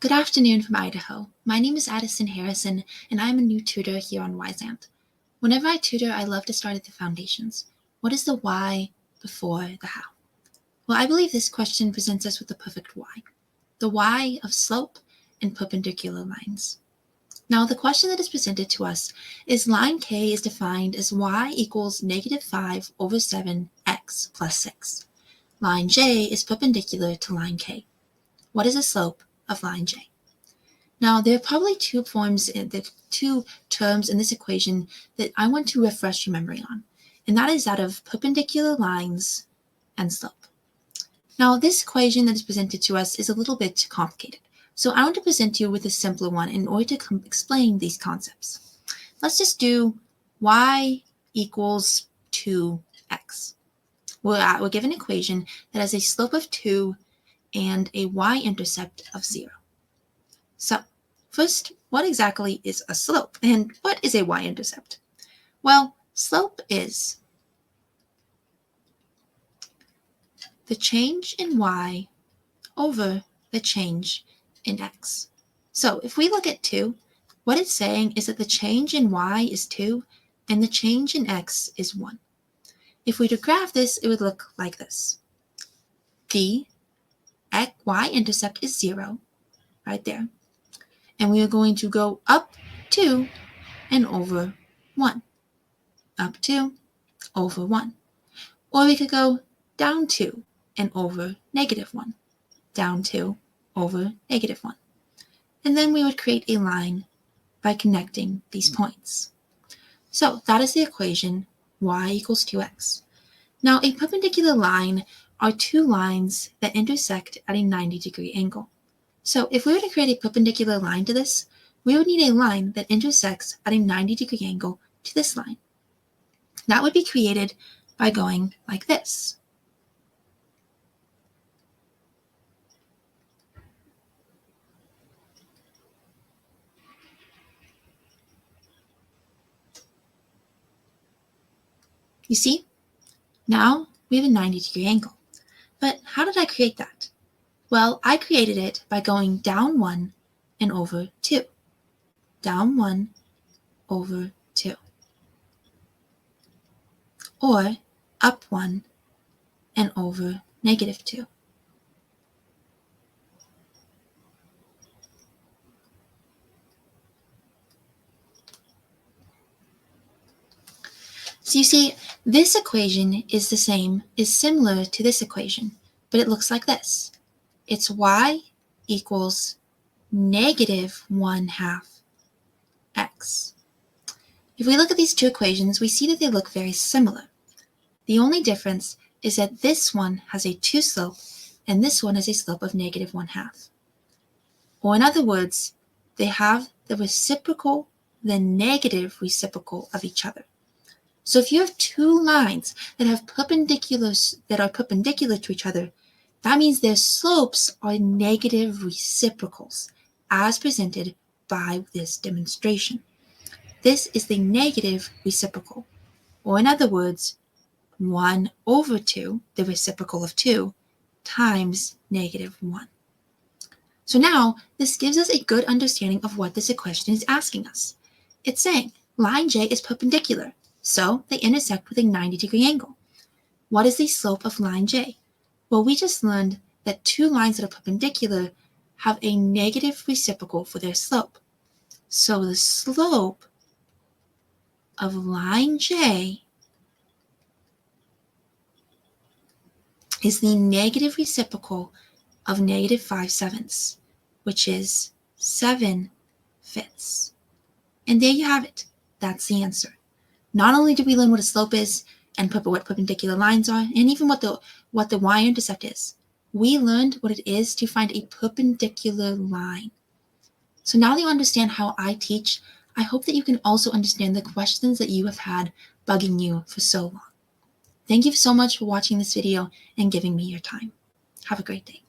Good afternoon from Idaho. My name is Adison Harrison, and I am a new tutor here on Wyzant. Whenever I tutor, I love to start at the foundations. What is the why before the how? Well, I believe this question presents us with the perfect why. The why of slope and perpendicular lines. Now, the question that is presented to us is line K is defined as y equals -5 over 7x plus 6. Line J is perpendicular to line K. What is the slope of line J? Now, there are probably two terms in this equation that I want to refresh your memory on, and that is that of perpendicular lines and slope. Now, this equation that is presented to us is a little bit complicated, so I want to present you with a simpler one in order to explain these concepts. Let's just do y equals 2x. We're given an equation that has a slope of 2 and a y-intercept of 0. So, first, what exactly is a slope, and what is a y-intercept? Well, slope is the change in y over the change in x. So, if we look at 2, what it's saying is that the change in y is 2, and the change in x is 1. If we were to graph this, it would look like this. The y-intercept is 0, right there. And we are going to go up 2 and over 1. Up 2 over 1. Or we could go down 2 and over -1. Down 2 over -1. And then we would create a line by connecting these points. So that is the equation y equals 2x. Now, a perpendicular line are two lines that intersect at a 90-degree angle. So if we were to create a perpendicular line to this, we would need a line that intersects at a 90-degree angle to this line. That would be created by going like this. You see? Now we have a 90-degree angle. But how did I create that? Well, I created it by going down 1 and over 2. Down 1 over 2. Or up 1 and over -2. So you see, this equation is similar to this equation, but it looks like this. It's y equals -1/2 x. If we look at these two equations, we see that they look very similar. The only difference is that this one has a 2 slope and this one has a slope of -1/2. Or in other words, they have the negative reciprocal of each other. So if you have two lines that are perpendicular to each other, that means their slopes are negative reciprocals, as presented by this demonstration. This is the negative reciprocal, or in other words, 1 over 2, the reciprocal of 2, times -1. So now, this gives us a good understanding of what this equation is asking us. It's saying line J is perpendicular, so they intersect with a 90-degree angle. What is the slope of line J? Well, we just learned that two lines that are perpendicular have a negative reciprocal for their slope. So the slope of line J is the negative reciprocal of -5/7, which is 7/5. And there you have it. That's the answer. Not only did we learn what a slope is and what perpendicular lines are, and even what the y-intercept is, we learned what it is to find a perpendicular line. So now that you understand how I teach, I hope that you can also understand the questions that you have had bugging you for so long. Thank you so much for watching this video and giving me your time. Have a great day.